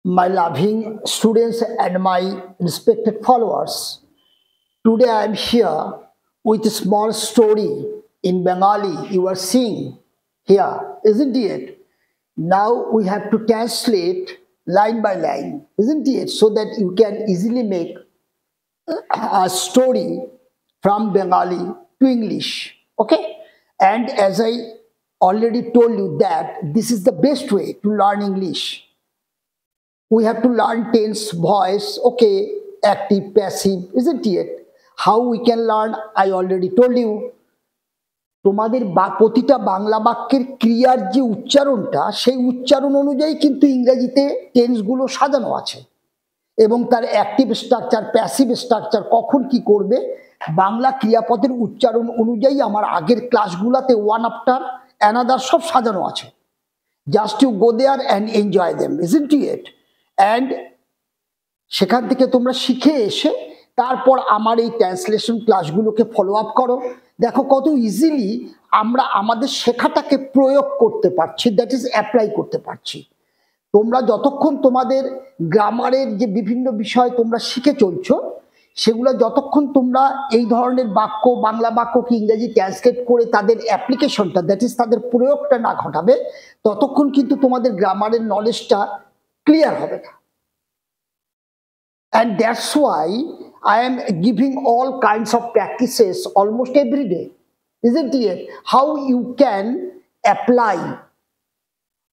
My loving students and my respected followers, today I am here with a small story in Bengali. You are seeing here, isn't it? Now we have to translate line by line, isn't it? So that you can easily make a story from Bengali to English. Okay? And as I already told you that this is the best way to learn English. We have to learn tense, voice, okay, active, passive, isn't it? How we can learn, I already told you. তোমাদের প্রতিটা বাংলা বাক্যের ক্রিয়ার যে উচ্চারণটা সেই উচ্চারণ অনুযায়ী কিন্তু ইংরেজিতে টেন্সগুলো সাজানো আছে এবং তার অ্যাক্টিভ স্ট্রাকচার, প্যাসিভ স্ট্রাকচার, কখন কি করবে বাংলা ক্রিয়াপদের উচ্চারণ অনুযায়ী আমার আগের ক্লাসগুলোতে ওয়ান আফটার অ্যানাদার সব সাজানো আছে। Just you go there and enjoy them, isn't it? And সেখান থেকে তোমরা শিখে এসে তারপর আমার এই ট্রান্সলেশন ক্লাসগুলোকে ফলো আপ করো। দেখো কত ইজিলি আমরা আমাদের শেখাটাকে প্রয়োগ করতে পারছি, দ্যাট ইজ অ্যাপ্লাই করতে পারছি। তোমরা যতক্ষণ তোমাদের গ্রামারের যে বিভিন্ন বিষয় তোমরা শিখে চলছো সেগুলো যতক্ষণ তোমরা এই ধরনের বাক্য, বাংলা বাক্যকে ইংরেজি ট্রান্সলেট করে তাদের অ্যাপ্লিকেশনটা, দ্যাট ইজ তাদের প্রয়োগটা না ঘটাবে ততক্ষণ কিন্তু তোমাদের গ্রামারের নলেজটা ক্লিয়ার হবে না। And that's why I am giving all kinds of practices almost every day, isn't it? How you can apply,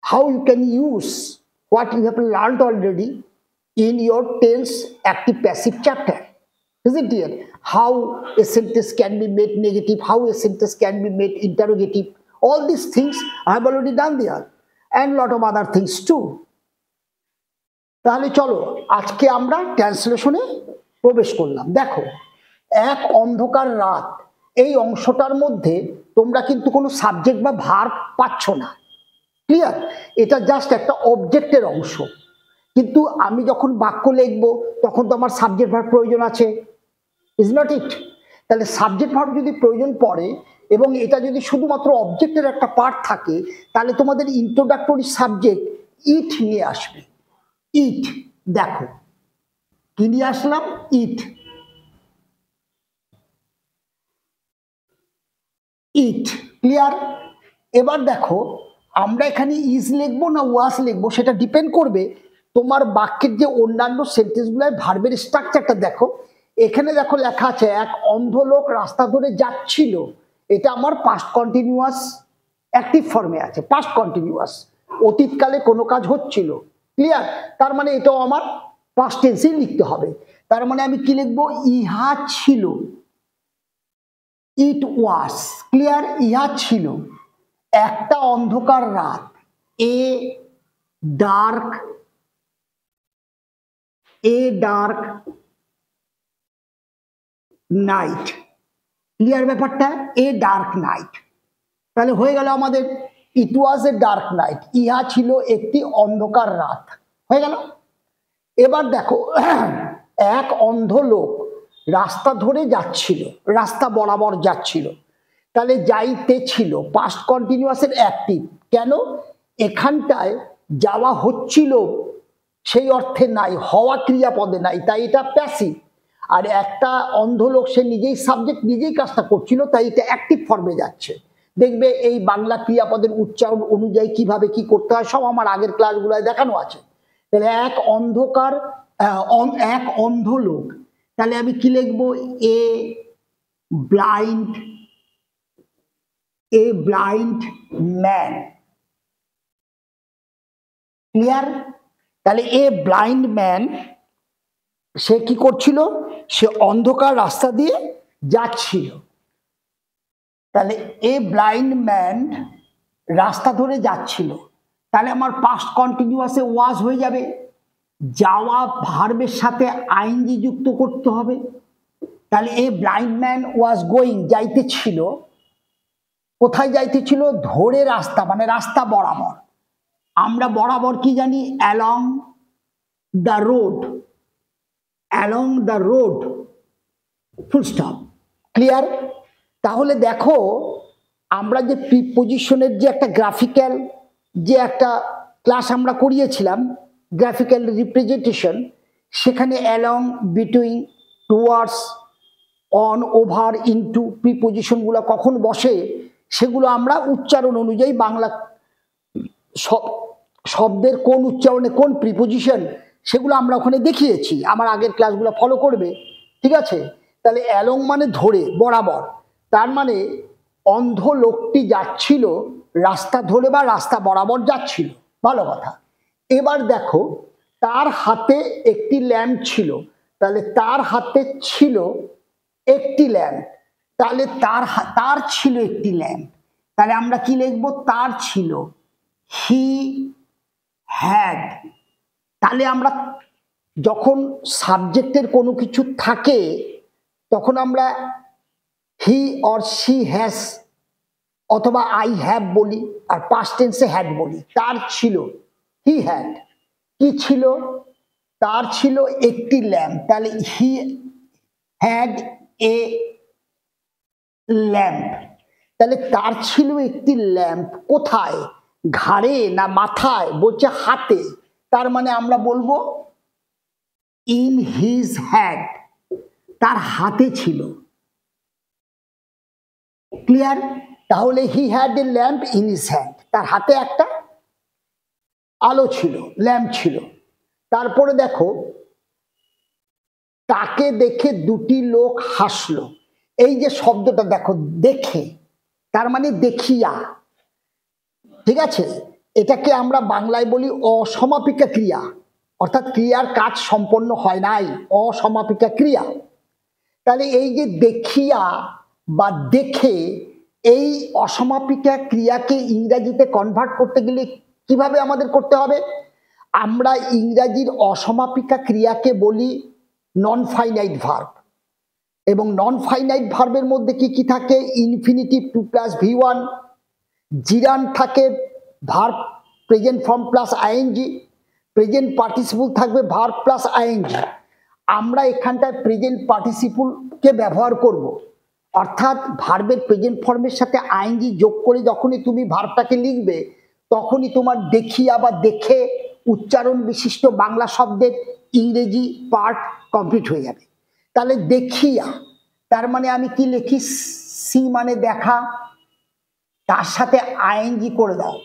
how you can use what you have learned already in your tense, active, passive chapter, isn't it? How a sentence can be made negative, how a sentence can be made interrogative. All these things I have already done there, and a lot of other things too. তাহলে চলো আজকে আমরা ট্রান্সলেশনে প্রবেশ করলাম। দেখো, এক অন্ধকার রাত, এই অংশটার মধ্যে তোমরা কিন্তু কোনো সাবজেক্ট বা ভার্ব পাচ্ছ না, ক্লিয়ার? এটা জাস্ট একটা অবজেক্টের অংশ। কিন্তু আমি যখন বাক্য লিখবো তখন তো আমার সাবজেক্ট ভার্ব প্রয়োজন আছে, ইজ নট ইট? তাহলে সাবজেক্ট ভার্ব যদি প্রয়োজন পড়ে এবং এটা যদি শুধুমাত্র অবজেক্টের একটা পার্ট থাকে তাহলে তোমাদের ইন্ট্রোডাক্টরি সাবজেক্ট ইট নিয়ে আসবে। ইট, দেখো কি নিয়ে আসলাম? ইট, ইট, ক্লিয়ার? এবার দেখো আমরা এখানে ইজ লিখবো না ওয়াজ লিখবো সেটা ডিপেন্ড করবে তোমার বাক্যের যে অন্যান্য সেন্টেন্সগুলোর ভার্বের স্ট্রাকচারটা। দেখো এখানে দেখো লেখা আছে এক অন্ধ লোক রাস্তা ধরে যাচ্ছিল, এটা আমার পাস্ট কন্টিনিউয়াস অ্যাক্টিভ ফর্মে আছে, পাস্ট কন্টিনিউয়াস, অতীতকালে কোনো কাজ হচ্ছিল, ক্লিয়ার? তার মানে এটাও আমার পাস্ট টেন্সেই লিখতে হবে। তার মানে আমি কি লিখবো? ইহা ছিল, ইট ওয়াজ, ক্লিয়ার? ইহা ছিল একটা অন্ধকার রাত, এ ডার্ক নাইট, ক্লিয়ার ব্যাপারটা? এ ডার্ক নাইট, তাহলে হয়ে গেল আমাদের ইট ওয়াজ এ ডার্ক নাইট, ইহা ছিল একটি অন্ধকার রাত, হয়ে গেল। এবার দেখো এক অন্ধ লোক রাস্তা ধরে যাচ্ছিল, রাস্তা বরাবর যাচ্ছিল, তাহলে যাইতে ছিল পাস্ট কন্টিনিউয়াসের অ্যাক্টিভ। কেন? এখানটায় যাওয়া হচ্ছিল সেই অর্থে নাই, হওয়া ক্রিয়াপদে নাই, তাই এটা প্যাসিভ। আর একটা অন্ধ লোক সে নিজেই সাবজেক্ট, নিজেই কাজটা করছিল, তাই এটা অ্যাক্টিভ ফর্মে যাচ্ছে। দেখবে এই বাংলা ক্রিয়াপদের উচ্চারণ অনুযায়ী কিভাবে কি করতে হয় সব আমার আগের ক্লাসগুলোয় দেখানো আছে। তাহলে এক অন্ধ লোক, তাহলে আমি কি লিখবো? এ ব্লাইন্ড ম্যান, ক্লিয়ার? তাহলে এ ব্লাইন্ড ম্যান সে কি করছিল? সে অন্ধকার রাস্তা দিয়ে যাচ্ছিল। তাহলে এ ব্লাইন্ড ম্যান রাস্তা ধরে যাচ্ছিল, তাহলে আমার পাস্ট কন্টিনিউয়াসে ওয়াজ হয়ে যাবে, যাওয়া ভার্বের সাথে আইএনজি যুক্ত করতে হবে। তাহলে a blind man was going, যাইতেছিল, কোথায় যাইতেছিল? ধরে রাস্তা, মানে রাস্তা বরাবর। আমরা বরাবর কি জানি? Along the road, along the road, full stop, clear? তাহলে দেখো আমরা যে প্রিপোজিশনের যে একটা গ্রাফিক্যাল যে একটা ক্লাস আমরা করিয়েছিলাম গ্রাফিক্যাল রিপ্রেজেন্টেশন, সেখানে along, between, towards, on, over, into প্রিপোজিশনগুলো কখন বসে সেগুলো আমরা উচ্চারণ অনুযায়ী বাংলা শব্দের কোন উচ্চারণে কোন প্রিপোজিশন সেগুলো আমরা ওখানে দেখিয়েছি, আমার আগের ক্লাসগুলো ফলো করবে, ঠিক আছে। তাহলে অ্যালং মানে ধরে, বরাবর, তার মানে অন্ধ লোকটি যাচ্ছিল রাস্তা ধরে বা রাস্তা বরাবর যাচ্ছিল, ভালো কথা। এবার দেখো তার হাতে একটি ল্যাম্প ছিল, তাহলে তার হাতে ছিল একটি ল্যাম্প, তাহলে তার ছিল একটি ল্যাম্প, তাহলে আমরা কি লিখবো, তার ছিল, হি হ্যাড। তাহলে আমরা যখন সাবজেক্টের কোনো কিছু থাকে তখন আমরা হি অর শি হ্যাজ অথবা আই হ্যাভ বলি, আর পাস্ট টেন্সে হ্যাড বলি। তার ছিল, হি হ্যাড, কি ছিল, তার ছিল একটি ল্যাম্প, তাহলে হি হ্যাড এ ল্যাম্প। তাহলে তার ছিল একটি ল্যাম্প, কোথায়, ঘাড়ে না মাথায়, বলছে হাতে, তার মানে আমরা বলবো ইন হিজ হ্যাড, তার হাতে ছিল, ক্লিয়ার। তাহলে he had a lamp in his hand, তার হাতে একটা আলো ছিল, ল্যাম্প ছিল। তারপরে দেখো তাকে দেখে দুটি লোক হাসলো, এই যে শব্দটা দেখো, দেখে, তার মানে দেখিয়া, ঠিক আছে। এটাকে আমরা বাংলায় বলি অসমাপিকা ক্রিয়া, অর্থাৎ ক্রিয়ার কাজ সম্পন্ন হয় নাই, অসমাপিকা ক্রিয়া। তাহলে এই যে দেখিয়া বা দেখে, এই অসমাপিকা ক্রিয়াকে ইংরাজিতে কনভার্ট করতে গেলে কিভাবে আমাদের করতে হবে, আমরা ইংরাজির অসমাপিকা ক্রিয়াকে বলি নন ফাইনাইট ভার্ব, এবং নন ফাইনাইট ভার্বের মধ্যে কি কি থাকে, infinitive to plus V1, gerund থাকে, verb present form plus ING, present participle থাকবে ভার্ব প্লাস আইএনজি। আমরা এখানটায় প্রেজেন্ট পার্টিসিপলকে ব্যবহার করব, অর্থাৎ ভার্বের প্রেজেন্ট ফর্মের সাথে আইএনজি যোগ করে যখনই তুমি ভার্বটাকে লিখবে তখনই তোমার দেখিয়া বা দেখে উচ্চারণ বিশিষ্ট বাংলা শব্দের ইংরেজি পার্ট কমপ্লিট হয়ে যাবে। তাহলে দেখিয়া, তার মানে আমি কি লিখি, সি মানে দেখা, তার সাথে আইএনজি করে দাও,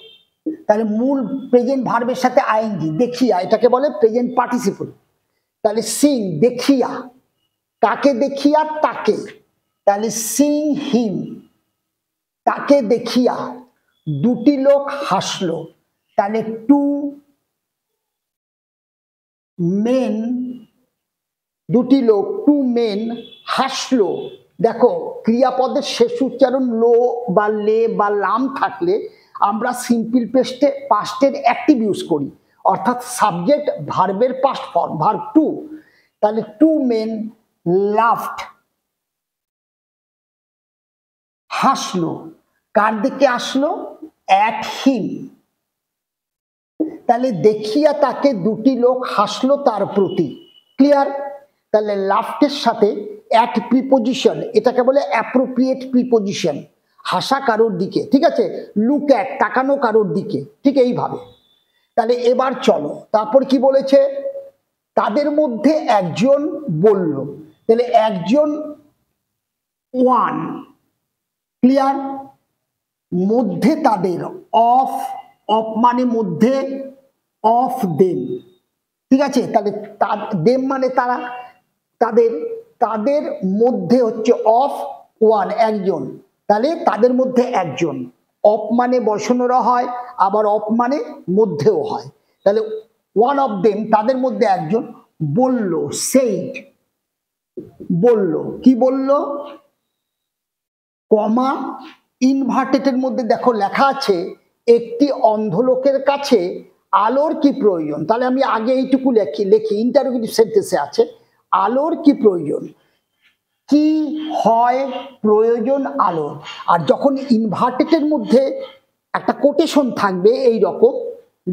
তাহলে মূল প্রেজেন্ট ভার্বের সাথে আইএনজি, দেখিয়া, এটাকে বলে প্রেজেন্ট পার্টিসিপল। তাহলে সিং, দেখিয়া, কাকে দেখিয়া, তাকে, তাহলে সিং হিম, তাকে দেখিয়া দুটি লোক হাসলো, তাহলে টু মেন, দুটি লোক, টু মেন হাসলো। দেখো ক্রিয়াপদের শেষ উচ্চারণ লো বা লে বা লাম থাকলে আমরা সিম্পল পাস্টের অ্যাক্টিভ ইউজ করি, অর্থাৎ সাবজেক্ট ভার্বের পাস্ট ফর্ম, ভার্ব টু। তাহলে টু মেন লাফড, হাসলো, কার দিকে আসলো, অ্যাট হিম। তাহলে দেখিয়া তাকে দুটি লোক হাসলো তার প্রতি, ক্লিয়ার। তাহলে লাফটের সাথে অ্যাট প্রিপোজিশন, এটাকে বলে অ্যাপ্রোপ্রিয়েট প্রিপোজিশন, হাসা কারোর দিকে, ঠিক আছে, লুক অ্যাট, তাকানো কারোর দিকে, ঠিক এইভাবে। তাহলে এবার চলো তারপর কি বলেছে, তাদের মধ্যে একজন বলল, তাহলে একজন, ওয়ান, ক্লিয়ার। মধ্যে তাদের, অফ, অফ মানে মধ্যে, অফ দেম, ঠিক আছে। তাহলে দেম মানে তারা, তাদের, তাদের মধ্যে হচ্ছে অফ, ওয়ান একজন, তাহলে তাদের মধ্যে একজন, অফ মানে বসানোরা হয়, আবার অফ মানে মধ্যেও হয়। তাহলে ওয়ান অফ দেম, তাদের মধ্যে একজন বলল, সেইড, বলল, কি বলল, কমা ইনভার্টেডের মধ্যে দেখো লেখা আছে একটি অন্ধ লোকের কাছে আলোর কি প্রয়োজন। তাহলে আমি আগে এইটুকু লিখি ইন্টারোগেটিভ সেন্টেন্সে আছে আলোর কি প্রয়োজন, কি হয় প্রয়োজন আলোর। আর যখন ইনভার্টেডের মধ্যে একটা কোটেশন থাকবে এই রকম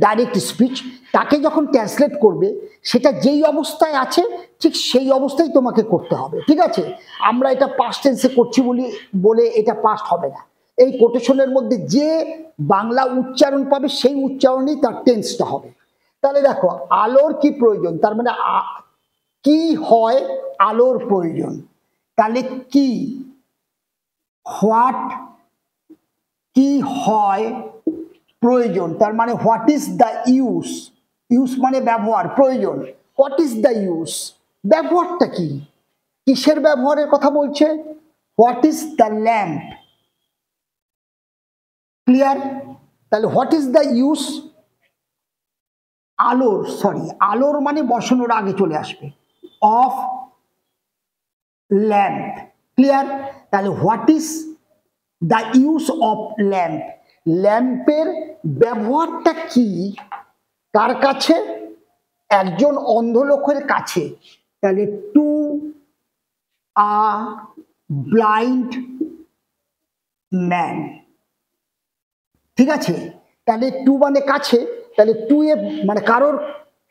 ডাইরেক্ট স্পিচ, তাকে যখন ট্রান্সলেট করবে সেটা যেই অবস্থায় আছে ঠিক সেই অবস্থায় তোমাকে করতে হবে, ঠিক আছে। আমরা এটা পাস্ট টেন্সে করছি বলে এটা পাস্ট হবে না, এই কোটেশনের মধ্যে যে বাংলা উচ্চারণ পাবে সেই উচ্চারণেই তার টেন্সটা হবে। তাহলে দেখো আলোর কি প্রয়োজন, তার মানে কি হয় আলোর প্রয়োজন, তাহলে কি হোয়াট কি হয় প্রয়োজন, তার মানে what is the use, use মানে ব্যবহার, প্রয়োজন হোয়াট ইজ দ্য ইউজ, ব্যবহারটা কি, কিসের ব্যবহারের কথা বলছে, what is the lamp, clear. তাহলে হোয়াট ইজ দ্য ইউজ, আলোর, সরি আলোর মানে বসানোর আগে চলে আসবে, অফ ল্যাম্প, ক্লিয়ার। তাহলে what is the use of lamp, ল্যাম্পের ব্যবহারটা কি কার কাছে, একজন অন্ধ লোকের কাছে, তাহলে টু আ ব্লাইন্ড ম্যান, ঠিক আছে। তাহলে টু মানে কাছে, তাহলে টু এ মানে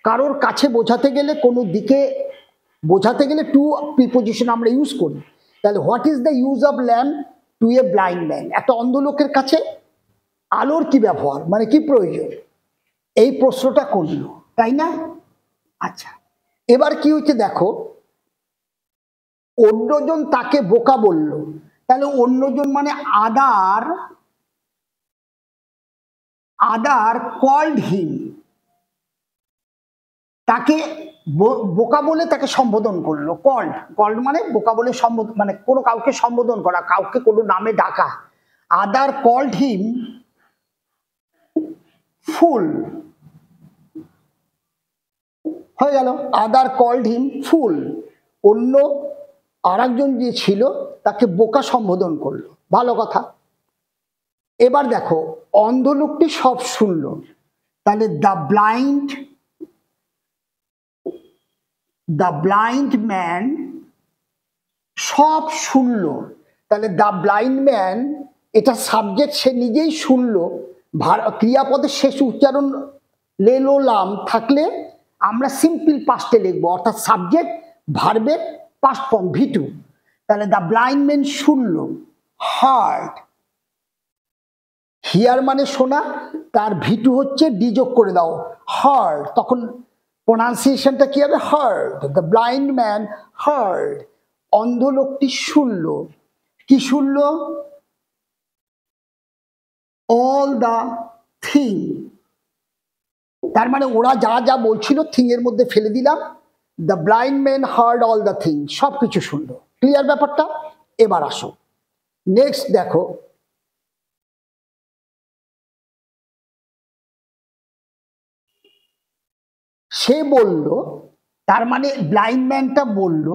কারোর কাছে বোঝাতে গেলে, কোনো দিকে বোঝাতে গেলে টু প্রিপোজিশন আমরা ইউজ করি। তাহলে what is the use of lamp to a blind man, একটা অন্ধ লোকের কাছে আলোর কি ব্যবহার মানে কি প্রয়োজন, এই প্রশ্নটা করলো, তাই না। আচ্ছা এবার কি হচ্ছে দেখো, অন্যজন তাকে বোকা বলল, তাহলে অন্যজন মানে আদার কল্ড হিম, তাকে বোকা বলে তাকে সম্বোধন করলো, কল্ড মানে বোকা বলে সম্বোধন, মানে কোনো কাউকে সম্বোধন করা, কাউকে কোনো নামে ডাকা, আদার কল্ড হিম ফুল, হয়ে গেল, আদার কল্ড হিম ফুল, অন্য আরেকজন যে ছিল তাকে বোকা সম্বোধন করলো, ভালো কথা। এবার দেখো অন্ধ লোকটি সব শুনলো, তাহলে দ্য ব্লাইন্ড ম্যান সব শুনলো, তাহলে দ্য ব্লাইন্ড ম্যান এটা সাবজেক্ট, সে নিজেই শুনলো, ক্রিয়াপদের শেষ উচ্চারণ লেলো লাম থাকলে আমরা সিম্পল পাস্টে লিখবো, অর্থাৎ সাবজেক্ট ভার্বের পাস্ট ফর্ম V2, তাহলে দ্য ব্লাইন্ড ম্যান শুনলো, হার্ড, হিয়ার মানে শোনা, তার V2 হচ্ছে ডি যোগ করে দাও হার্ড, তখন প্রোনাউন্সিয়েশনটা কি হবে hard, the blind man hard, অন্ধ লোকটি শুনলো, কি শুনলো, অল দ্য থিং, তার মানে ওরা যা যা বলছিল থিং এর মধ্যে ফেলে দিলাম, the blind man hard all the thing, সবকিছু শুনলো, ক্লিয়ার ব্যাপারটা। এবার আসো নেক্সট দেখো, সে বলল, তার মানে ব্লাইন্ড ম্যানটা বলল,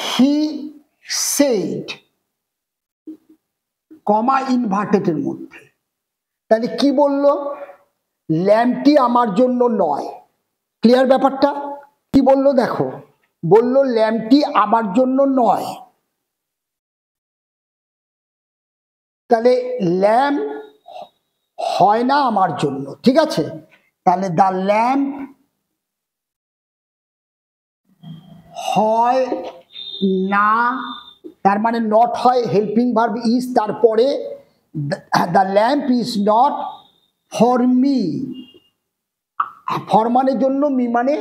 হি সেড, কমা ইনভার্টেডের মধ্যে, তাহলে কি বলল, ল্যাম্পটি আমার জন্য নয়, ক্লিয়ার ব্যাপারটা, কি বলল দেখো, বলল ল্যাম্পটি আমার জন্য নয়, তাহলে ল্যাম্প হয় না আমার জন্য, ঠিক আছে। তাহলে দ্য ল্যাম্প হয় না, তার মানে নট হয়, হেল্পিং ভার্ব ইজ, তারপরে the lamp is not for me, for মানে জন্য, মি মানে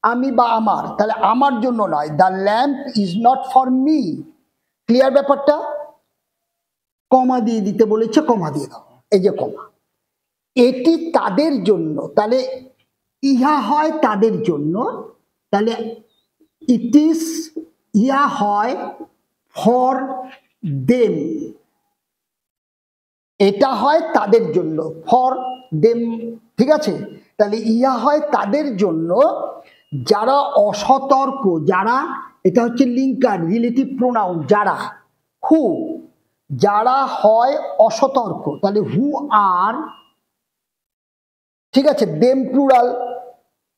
আমি বা আমার, তাহলে আমার জন্য নয়, the lamp is not for me, clear ব্যাপারটা। কমা দিয়ে দিতে বলেছে, কমা দিয়ে দাও, এই যে কমা, এটি তাদের জন্য, তাহলে ইহা হয় তাদের জন্য, তাহলে ইট ইজ, ইহা হয় ফর দেম, এটা হয় তাদের জন্য, ফর দেম, ঠিক আছে। তাহলে ইহা হয় তাদের জন্য যারা অসতর্ক, যারা, এটা হচ্ছে লিঙ্কার রিলেটিভ প্রোনাউন, যারা, হু, যারা হয় অসতর্ক, তাহলে হু আর, ঠিক আছে, দেম প্লুরাল,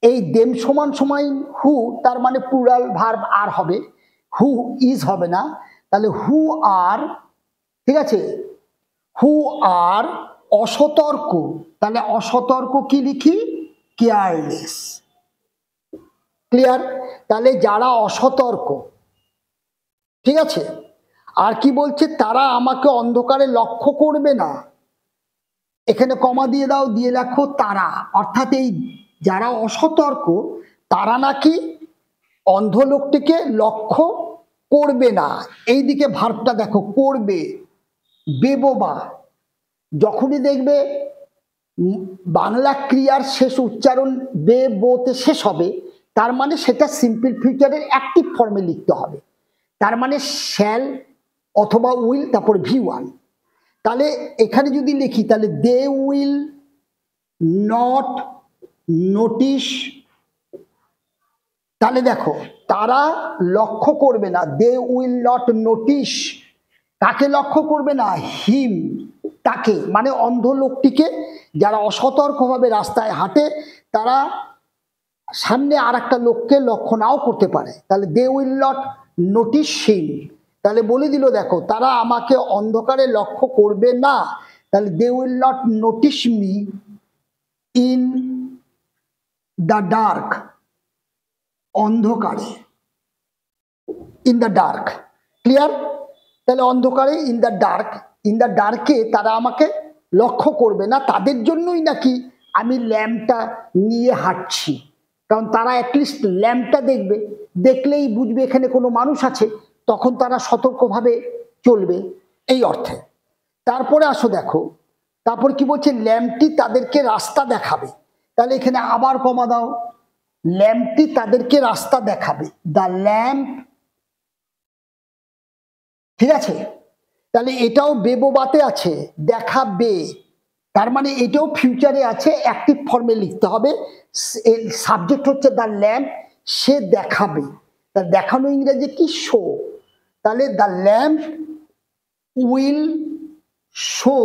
এই দেম সমান সমান হু, তার মানে প্লুরাল ভার্ব আর হবে, হু ইজ হবে না, তাহলে হু আর, ঠিক আছে, হু আর অসতর্ক, তাহলে অসতর্ক কি লিখি, কেয়ারলেস, ক্লিয়ার। তাহলে যারা অসতর্ক, ঠিক আছে, আর কি বলছে, তারা আমাকে অন্ধকারে লক্ষ্য করবে না। এখানে কমা দিয়ে দাও, দিয়ে লেখো তারা, অর্থাৎ এই যারা অসতর্ক তারা নাকি অন্ধ লোকটিকে লক্ষ্য করবে না। এইদিকে ভার্বটা দেখো, করবে, বেবোবা। যখনই দেখবে বাংলা ক্রিয়ার শেষ উচ্চারণ বে বোতে শেষ হবে, তার মানে সেটা সিম্পল ফিউচারের অ্যাক্টিভ ফর্মে লিখতে হবে। তার মানে শ্যাল অথবা উইল, তারপর V1। তাহলে এখানে যদি লিখি, তাহলে দে উইল নট নোটিশ, তাহলে দেখো তারা লক্ষ্য করবে না, দে উইল নট নোটিশ। কাকে লক্ষ্য করবে না? হিম, তাকে, মানে অন্ধ লোকটিকে। যারা অসতর্কভাবে রাস্তায় হাঁটে তারা সামনে আর একটা লোককে লক্ষ্য নাও করতে পারে। তাহলে দে উইল নট নোটিশ হিম। তাহলে বলে দিল, দেখো তারা আমাকে অন্ধকারে লক্ষ্য করবে না। তাহলে they will not notice me in the dark, অন্ধকারে, ইন দ্য ডার্ক। ক্লিয়ার? তাহলে অন্ধকারে, in the dark, in the ডার্কে তারা আমাকে লক্ষ্য করবে না। তাদের জন্যই নাকি আমি ল্যাম্পটা নিয়ে হাঁটছি, কারণ তারা অ্যাটলিস্ট ল্যাম্পটা দেখবে, দেখলেই বুঝবে এখানে কোনো মানুষ আছে, তখন তারা সতর্কভাবে চলবে, এই অর্থে। তারপরে আসো দেখো, তারপর কি বলছে, ল্যাম্পটি তাদেরকে রাস্তা দেখাবে। তাহলে এখানে আবার কমা দাও, ল্যাম্পটি তাদেরকে রাস্তা দেখাবে, দ্য ল্যাম্প, ঠিক আছে। তাহলে এটাও বেবোবাতে আছে, দেখাবে, তার মানে এটাও ফিউচারে আছে, অ্যাক্টিভ ফর্মে লিখতে হবে। সাবজেক্ট হচ্ছে দ্য ল্যাম্প, সে দেখাবে। তা দেখানো ইংরেজি কি? শো। তাহলে দ্য ল্যাম্প উইল শো,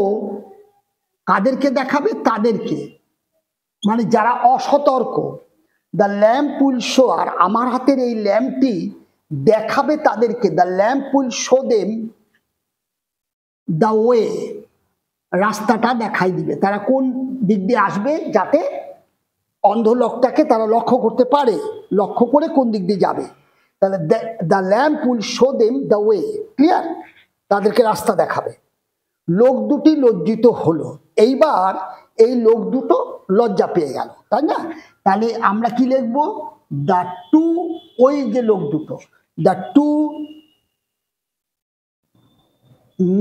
কাদেরকে দেখাবে? তাদেরকে, মানে যারা অসতর্ক। দ্য ল্যাম্প উইল শো, আর আমার হাতের এই ল্যাম্পটি দেখাবে তাদেরকে, the lamp will show them the way, রাস্তাটা দেখাই দিবে। তারা কোন দিক দিয়ে আসবে, যাতে অন্ধ লোকটাকে তারা লক্ষ্য করতে পারে, লক্ষ্য করে কোন দিক দিয়ে যাবে। তাহলে the lamp will show them the way. Clear? তাদেরকে রাস্তা দেখাবে। লোক দুটি লজ্জিত হলো। এইবার এই লোক দুটো লজ্জা পেয়ে গেল, তাই না? তাহলে আমরা কি লিখবো? দ্য টু, ওই যে লোক দুটো, দ্য টু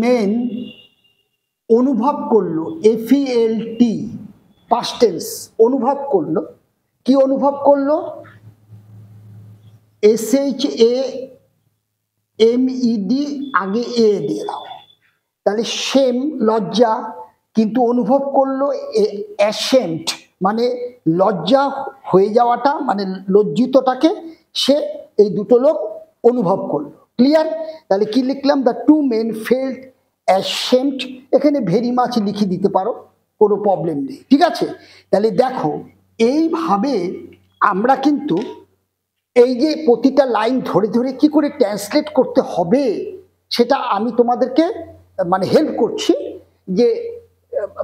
মেন অনুভব করলো, FELT, পাস্ট টেন্স, অনুভব করলো। কি অনুভব করলো? SHAMED, আগে এ দিয়ে দাও। তাহলে শেম লজ্জা, কিন্তু অনুভব করলো অ্যাশেমড, মানে লজ্জা হয়ে যাওয়াটা, মানে লজ্জিতটাকে সে, এই দুটো লোক অনুভব করলো। ক্লিয়ার? তাহলে কি লিখলাম? The two men felt ashamed. এখানে ভেরি মাচ লিখে দিতে পারো, কোনো প্রবলেম নেই, ঠিক আছে। তাহলে দেখো এইভাবে আমরা কিন্তু এই যে প্রতিটা লাইন ধরে ধরে কি করে ট্রান্সলেট করতে হবে, সেটা আমি তোমাদেরকে মানে হেল্প করছি। যে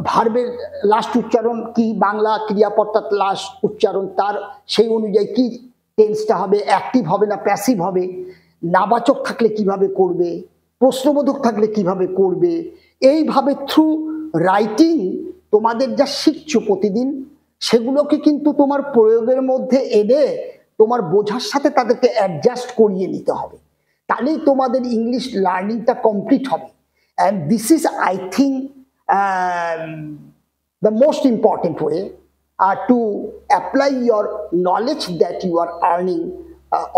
ভার্বের লাস্ট উচ্চারণ কি, বাংলা ক্রিয়াপদটার লাস্ট উচ্চারণ, তার সেই অনুযায়ী কি টেন্সটা হবে, অ্যাক্টিভ হবে না প্যাসিভ হবে, নাবাচক থাকলে কিভাবে করবে, প্রশ্নবোধক থাকলে কিভাবে করবে। এইভাবে থ্রু রাইটিং তোমাদের যা শিখছো প্রতিদিন, সেগুলোকে কিন্তু তোমার প্রয়োগের মধ্যে এনে তোমার বোঝার সাথে তাদেরকে অ্যাডজাস্ট করিয়ে নিতে হবে, তাহলেই তোমাদের ইংলিশ লার্নিংটা কমপ্লিট হবে। And this is, I think, the most important way to apply your knowledge that you are earning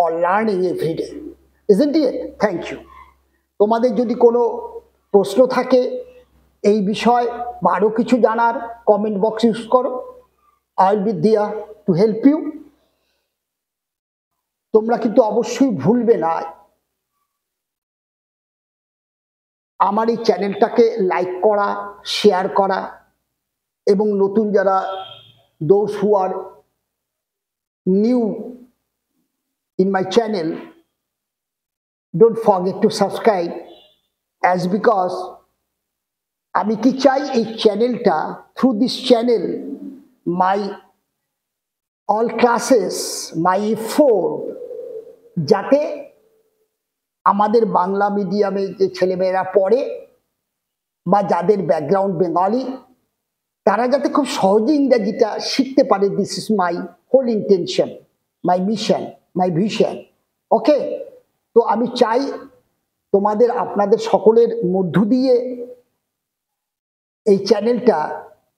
or learning every day, isn't it? Thank you. তোমাদের যদি কোনো প্রশ্ন থাকে এই বিষয় বা আরো কিছু জানার, কমেন্ট বক্স ইউজ করো, I will be there to help you. তোমরা কিন্তু অবশ্যই ভুলবে না আমার এই চ্যানেলটাকে লাইক করা, শেয়ার করা, এবং নতুন যারা, those who are new in my channel, don't forget to subscribe, as because আমি কি চাই, এই চ্যানেলটা, through this channel my all classes, my effort যাতে আমাদের বাংলা মিডিয়ামে যে ছেলেমেয়েরা পড়ে বা যাদের ব্যাকগ্রাউন্ড বেঙ্গলি, তারা যাতে খুব সহজে ইংরাজিটা শিখতে পারে। This is my whole intention, my mission, my vision. Okay, তো আমি চাই তোমাদের আপনাদের সকলের মধ্য দিয়ে এই চ্যানেলটা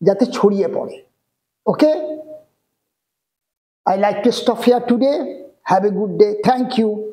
যাতে ছড়িয়ে পড়ে। ওকে, I like to stop here today. Have a good day. Thank you.